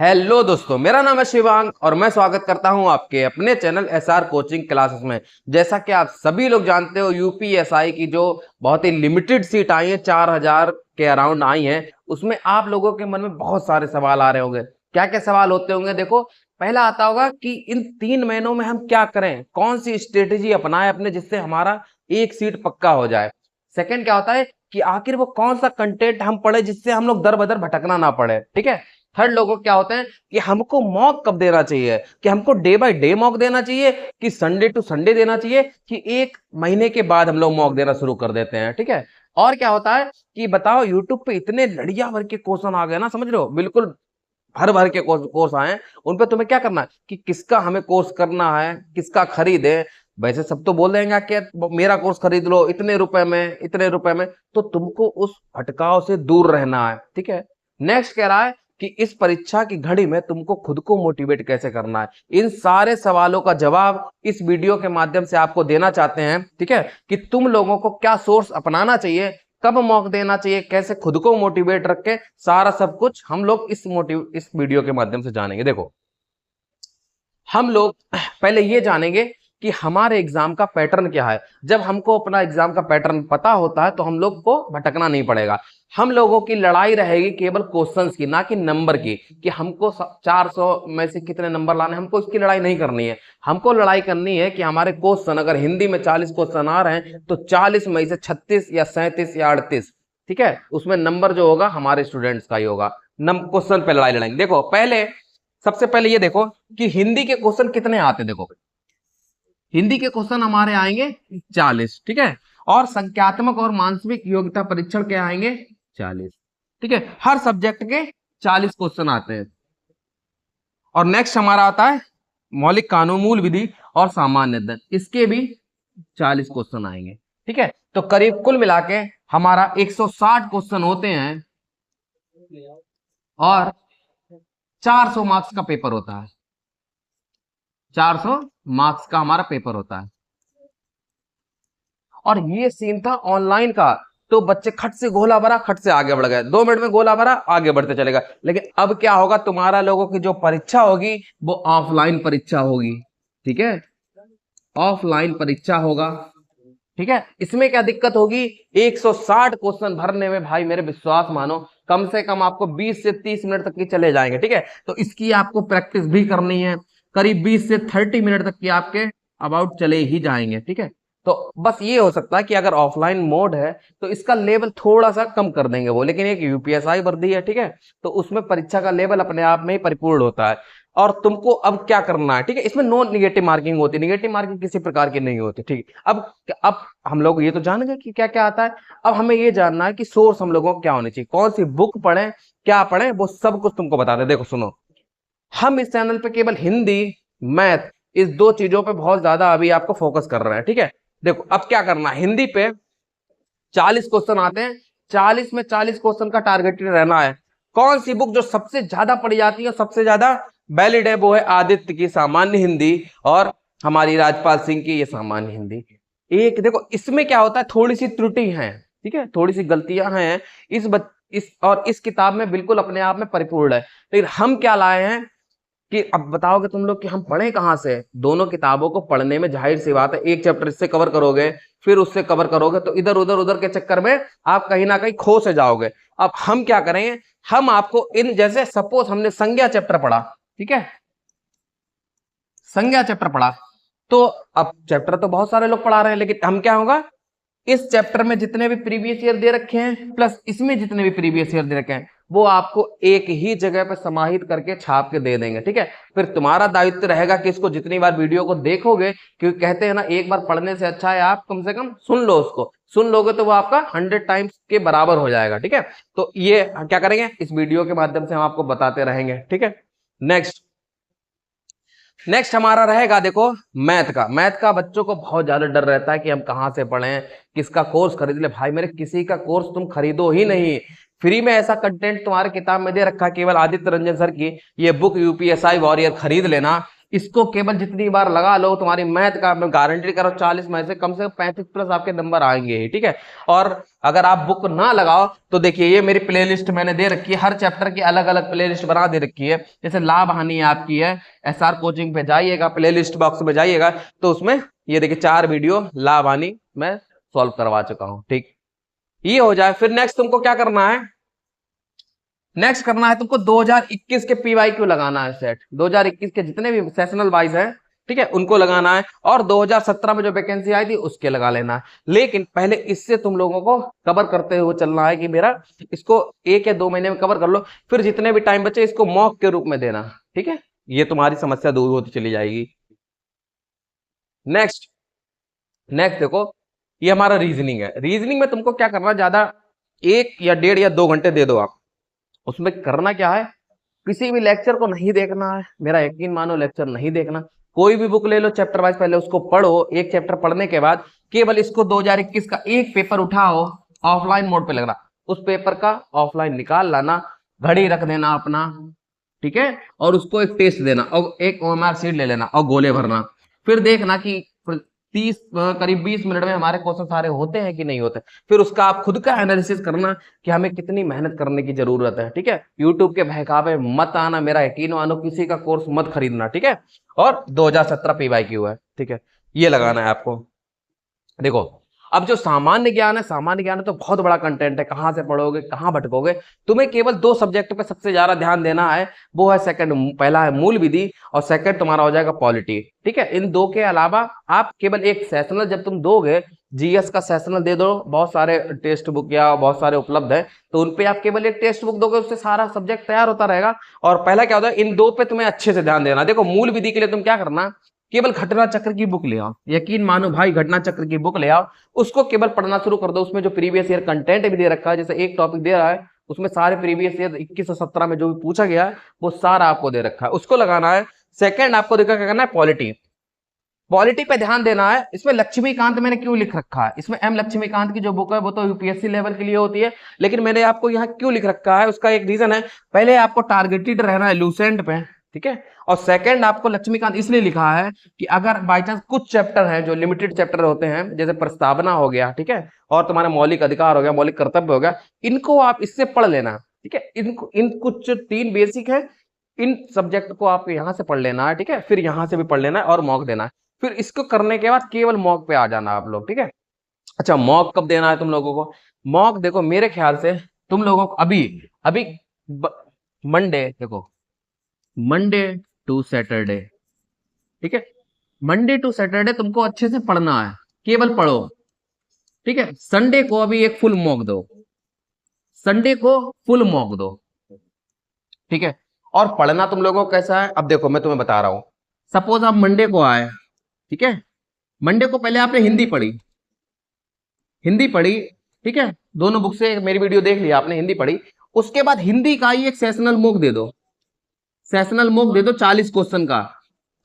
Hello दोस्तों, मेरा नाम है शिवांग और मैं स्वागत करता हूं आपके अपने चैनल एसआर कोचिंग क्लासेस में। जैसा कि आप सभी लोग जानते हो, यूपीएसआई की जो बहुत ही लिमिटेड सीट आई है, 4000 के अराउंड आई है, उसमें आप लोगों के मन में बहुत सारे सवाल आ रहे होंगे। क्या क्या सवाल होते होंगे? देखो, पहला आता होगा कि इन 3 महीनों में हम क्या करें, कौन सी स्ट्रेटेजी अपनाएं अपने, जिससे हमारा एक सीट पक्का हो जाए। सेकंड क्या होता है कि आखिर वो कौन सा कंटेंट हम पढ़े जिससे हम लोग दर बदर भटकना ना पड़े। ठीक है। थर्ड लोगों क्या होते हैं कि हमको मॉक कब देना चाहिए, कि हमको डे बाय डे मॉक देना चाहिए, कि संडे टू संडे देना चाहिए, कि एक महीने के बाद हम लोग मॉक देना शुरू कर देते हैं। ठीक है। और क्या होता है कि बताओ, यूट्यूब पे इतने लड़िया भर के क्वेश्चन आ गए ना, समझ रहे हो, बिल्कुल भर भर के कोर्स आए हैं। उन पे तुम्हें क्या करना है कि किसका हमें कोर्स करना है, किसका खरीदे। वैसे सब तो बोल देंगे कि मेरा कोर्स खरीद लो इतने रुपए में, इतने रुपए में। तो तुमको उस भटकाव से दूर रहना है। ठीक है। नेक्स्ट कह रहा है कि इस परीक्षा की घड़ी में तुमको खुद को मोटिवेट कैसे करना है। इन सारे सवालों का जवाब इस वीडियो के माध्यम से आपको देना चाहते हैं। ठीक है। कि तुम लोगों को क्या सोर्स अपनाना चाहिए, कब मौका देना चाहिए, कैसे खुद को मोटिवेट रखें, सारा सब कुछ हम लोग इस वीडियो के माध्यम से जानेंगे। देखो, हम लोग पहले ये जानेंगे कि हमारे एग्जाम का पैटर्न क्या है। जब हमको अपना एग्जाम का पैटर्न पता होता है तो हम लोग को भटकना नहीं पड़ेगा। हम लोगों की लड़ाई रहेगी केवल क्वेश्चंस की, ना कि नंबर की, कि हमको 400 में से कितने नंबर लाने। हमको इसकी लड़ाई नहीं करनी है। हमको लड़ाई करनी है कि हमारे क्वेश्चन, अगर हिंदी में 40 क्वेश्चन आ रहे हैं तो 40 में से 36 या 37 या 38, ठीक है, उसमें नंबर जो होगा हमारे स्टूडेंट्स का ही होगा। क्वेश्चन पे लड़ाई लड़ाएंगे। देखो, सबसे पहले ये देखो कि हिंदी के क्वेश्चन कितने आते हैं। देखो, हिंदी के क्वेश्चन हमारे आएंगे 40। ठीक है। और संख्यात्मक और मानसिक योग्यता परीक्षण के आएंगे 40। ठीक है। हर सब्जेक्ट के 40 क्वेश्चन आते हैं। और नेक्स्ट हमारा आता है मौलिक कानून, मूल विधि और सामान्य अध्ययन, इसके भी 40 क्वेश्चन आएंगे। ठीक है। तो करीब कुल मिला के हमारा 160 क्वेश्चन होते हैं और 400 मार्क्स का पेपर होता है। 400 मार्क्स का हमारा पेपर होता है। और ये सीन था ऑनलाइन का, तो बच्चे खट से गोला भरा, खट से आगे बढ़ गए, 2 मिनट में गोला भरा, आगे बढ़ते चलेगा। लेकिन अब क्या होगा, तुम्हारा लोगों की जो परीक्षा होगी वो ऑफलाइन परीक्षा होगी। ठीक है। ऑफलाइन परीक्षा होगा। ठीक है। इसमें क्या दिक्कत होगी, 160 क्वेश्चन भरने में भाई मेरे विश्वास मानो कम से कम आपको 20 से 30 मिनट तक की चले जाएंगे। ठीक है। तो इसकी आपको प्रैक्टिस भी करनी है। करीब 20 से 30 मिनट तक की आपके अबाउट चले ही जाएंगे। ठीक है। तो बस ये हो सकता है कि अगर ऑफलाइन मोड है तो इसका लेवल थोड़ा सा कम कर देंगे वो, लेकिन एक यूपीएसआई वर्दी है। ठीक है। तो उसमें परीक्षा का लेवल अपने आप में ही परिपूर्ण होता है। और तुमको अब क्या करना है, ठीक है, इसमें नो निगेटिव मार्किंग होती है, निगेटिव मार्किंग किसी प्रकार की नहीं होती। ठीक है। अब हम लोग ये तो जान गए कि क्या क्या आता है। अब हमें ये जानना है कि सोर्स हम लोगों को क्या होनी चाहिए, कौन सी बुक पढ़ें, क्या पढ़ें, वो सब कुछ तुमको बताते हैं। देखो सुनो, हम इस चैनल पे केवल हिंदी, मैथ, इस 2 चीजों पे बहुत ज्यादा अभी आपको फोकस कर रहे हैं। ठीक है। देखो, अब क्या करना है, हिंदी पे 40 क्वेश्चन आते हैं, 40 में 40 क्वेश्चन का टारगेटेड रहना है। कौन सी बुक जो सबसे ज्यादा पढ़ी जाती है, सबसे ज्यादा वैलिड है, वो है आदित्य की सामान्य हिंदी और हमारी राजपाल सिंह की ये सामान्य हिंदी। एक देखो, इसमें क्या होता है, थोड़ी सी त्रुटि है। ठीक है, थोड़ी सी गलतियां हैं इस किताब में, बिल्कुल अपने आप में परिपूर्ण है। लेकिन हम क्या लाए हैं कि अब बताओगे तुम लोग कि हम पढ़ें कहां से। दोनों किताबों को पढ़ने में जाहिर सी बात है, एक चैप्टर इससे कवर करोगे, फिर उससे कवर करोगे, तो इधर उधर उधर के चक्कर में आप कहीं ना कहीं खो से जाओगे। अब हम क्या करेंगे, हम आपको इन, जैसे सपोज हमने संज्ञा चैप्टर पढ़ा, ठीक है, संज्ञा चैप्टर पढ़ा, तो अब चैप्टर तो बहुत सारे लोग पढ़ा रहे हैं, लेकिन हम क्या होगा, इस चैप्टर में जितने भी प्रीवियस ईयर दे रखे हैं प्लस इसमें जितने भी प्रीवियस ईयर दे रखे हैं, वो आपको एक ही जगह पर समाहित करके छाप के दे देंगे। ठीक है। फिर तुम्हारा दायित्व रहेगा कि इसको जितनी बार वीडियो को देखोगे, क्योंकि कहते हैं ना, एक बार पढ़ने से अच्छा है आप कम से कम सुन लो, उसको सुन लोगे तो वो आपका 100 टाइम्स के बराबर हो जाएगा। ठीक है। तो ये क्या करेंगे, इस वीडियो के माध्यम से हम आपको बताते रहेंगे। ठीक है। नेक्स्ट हमारा रहेगा, देखो, मैथ का बच्चों को बहुत ज्यादा डर रहता है कि हम कहां से पढ़ें, किसका कोर्स खरीद ले। भाई मेरे, किसी का कोर्स तुम खरीदो ही नहीं, फ्री में ऐसा कंटेंट तुम्हारे किताब में दे रखा है, केवल आदित्य रंजन सर की ये बुक यूपीएसआई वॉरियर खरीद लेना, इसको केवल जितनी बार लगा लो, तुम्हारी मैथ का मैं गारंटी करो 40 में से कम 35 प्लस आपके नंबर आएंगे ही, ठीक है। और अगर आप बुक ना लगाओ तो देखिए ये मेरी प्लेलिस्ट मैंने दे रखी है, हर चैप्टर की अलग अलग प्लेलिस्ट बना दे रखी है। जैसे लाभ हानि आपकी है, एसआर कोचिंग पे जाइएगा, प्लेलिस्ट बॉक्स में जाइएगा तो उसमें ये देखिए 4 वीडियो लाभ हानि मैं सॉल्व करवा चुका हूं, ठीक। ये हो जाए, फिर नेक्स्ट तुमको क्या करना है, नेक्स्ट करना है तुमको 2021 के पीवाईक्यू लगाना है सेट, 2021 के जितने भी सेशनल वाइज है, ठीक है, उनको लगाना है। और 2017 में जो वैकेंसी आई थी उसके लगा लेना है। लेकिन पहले इससे तुम लोगों को कवर करते हुए चलना है कि मेरा इसको 1 या 2 महीने में कवर कर लो, फिर जितने भी टाइम बचे इसको मॉक के रूप में देना, ठीक है। ये तुम्हारी समस्या दूर होती चली जाएगी। नेक्स्ट देखो, ये हमारा रीजनिंग है। रीजनिंग में तुमको क्या करना, ज्यादा 1 या 1.5 या 2 घंटे दे दो आप। उसमें करना क्या है, किसी भी लेक्चर को नहीं देखना है, मेरा यकीन मानो लेक्चर नहीं देखना। कोई भी बुक ले लो चैप्टर वाइज, पहले उसको पढ़ो। एक चैप्टर पढ़ने के बाद केवल इसको 2021 का एक पेपर उठाओ, ऑफलाइन मोड पे लगना, उस पेपर का ऑफलाइन निकाल लाना, घड़ी रख देना अपना, ठीक है, और उसको एक टेस्ट देना और एक ओएमआर शीट ले लेना और गोले भरना। फिर देखना कि 30 करीब 20 मिनट में हमारे क्वेश्चन सारे होते हैं कि नहीं होते। फिर उसका आप खुद का एनालिसिस करना कि हमें कितनी मेहनत करने की जरूरत है, ठीक है। यूट्यूब के बहकावे मत आना, मेरा यकीन मानो, किसी का कोर्स मत खरीदना, ठीक है। और 2017 पीवाईक्यू है, ठीक है, ये लगाना है आपको। देखो अब जो सामान्य ज्ञान है, सामान्य ज्ञान तो बहुत बड़ा कंटेंट है, कहां से पढ़ोगे, कहां भटकोगे। तुम्हें केवल 2 सब्जेक्ट पे सबसे ज्यादा ध्यान देना है, वो है सेकंड, पहला है मूल विधि और सेकंड तुम्हारा हो जाएगा पॉलिटी, ठीक है। इन 2 के अलावा आप केवल एक सेशनल जब तुम दोगे, जीएस का सेशनल दे दो, बहुत सारे टेक्स्ट बुक या बहुत सारे उपलब्ध है, तो उनपे आप केवल एक टेक्स्ट बुक दोगे, उससे सारा सब्जेक्ट तैयार होता रहेगा। और पहला क्या होता है, इन 2 पे तुम्हें अच्छे से ध्यान देना। देखो मूल विधि के लिए तुम क्या करना, केवल घटना चक्र की बुक ले आओ, यकीन मानो भाई, घटना चक्र की बुक ले आओ, उसको केवल पढ़ना शुरू कर दो। उसमें जो प्रीवियस ईयर कंटेंट भी दे रखा है, जैसे एक टॉपिक दे रहा है उसमें सारे प्रीवियस ईयर 21 और 17 में जो भी पूछा गया है वो सारा आपको दे रखा है, उसको लगाना है। सेकंड आपको देखा क्या करना है, पॉलिटी। पॉलिटी पे ध्यान देना है। इसमें लक्ष्मीकांत मैंने क्यों लिख रखा है, इसमें एम लक्ष्मीकांत की जो बुक है वो तो यूपीएससी लेवल के लिए होती है, लेकिन मैंने आपको यहाँ क्यों लिख रखा है उसका एक रीजन है। पहले आपको टारगेटेड रहना है लूसेंट पे, ठीक है। और सेकंड आपको लक्ष्मीकांत इसलिए लिखा है कि अगर बाई चांस कुछ चैप्टर हैं जो लिमिटेड चैप्टर होते हैं, जैसे प्रस्तावना हो गया, ठीक है, और तुम्हारा मौलिक अधिकार हो गया, मौलिक कर्तव्य हो गया, इनको आप इससे पढ़ लेना, ठीक है। इनको इन कुछ 3 बेसिक है, इन सब्जेक्ट को आप यहाँ से पढ़ लेना है, ठीक है। फिर यहाँ से भी पढ़ लेना है और मॉक देना है। फिर इसको करने के बाद केवल मॉक पे आ जाना आप लोग, ठीक है। अच्छा मॉक कब देना है तुम लोगों को, मॉक देखो मेरे ख्याल से तुम लोगों को अभी अभी मंडे, देखो मंडे टू सैटरडे, ठीक है, मंडे टू सैटरडे तुमको अच्छे से पढ़ना है, केवल पढ़ो, ठीक है। संडे को अभी एक फुल मॉक दो, संडे को फुल मॉक दो, ठीक है। और पढ़ना तुम लोगों को कैसा है, अब देखो मैं तुम्हें बता रहा हूं। सपोज आप मंडे को आए, ठीक है, मंडे को पहले आपने हिंदी पढ़ी, हिंदी पढ़ी, ठीक है, दोनों बुक से मेरी वीडियो देख लिया आपने, हिंदी पढ़ी। उसके बाद हिंदी का ही एक सेशनल मॉक दे दो, सेशनल मॉक दे दो 40 क्वेश्चन का,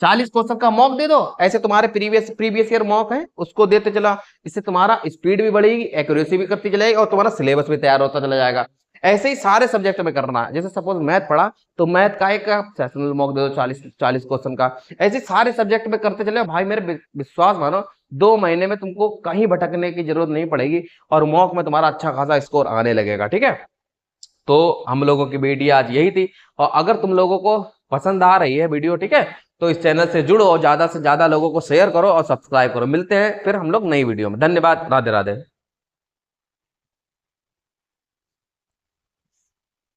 40 क्वेश्चन का मॉक दे दो। ऐसे तुम्हारे प्रीवियस ईयर मॉक है उसको देते चला, इससे तुम्हारा स्पीड भी बढ़ेगी, एक्यूरेसी भी करती चलेगी और तुम्हारा सिलेबस भी तैयार होता चला जाएगा। ऐसे ही सारे सब्जेक्ट में करना है। जैसे सपोज मैथ पढ़ा तो मैथ का एक सेशनल मॉक दे दो 40 क्वेश्चन का। ऐसे सारे सब्जेक्ट में करते चले भाई, मेरे विश्वास मानो 2 महीने में तुमको कहीं भटकने की जरूरत नहीं पड़ेगी और मॉक में तुम्हारा अच्छा खासा स्कोर आने लगेगा, ठीक है। तो हम लोगों की वीडियो आज यही थी, और अगर तुम लोगों को पसंद आ रही है वीडियो, ठीक है, तो इस चैनल से जुड़ो और ज्यादा से ज्यादा लोगों को शेयर करो और सब्सक्राइब करो। मिलते हैं फिर हम लोग नई वीडियो में। धन्यवाद, राधे राधे।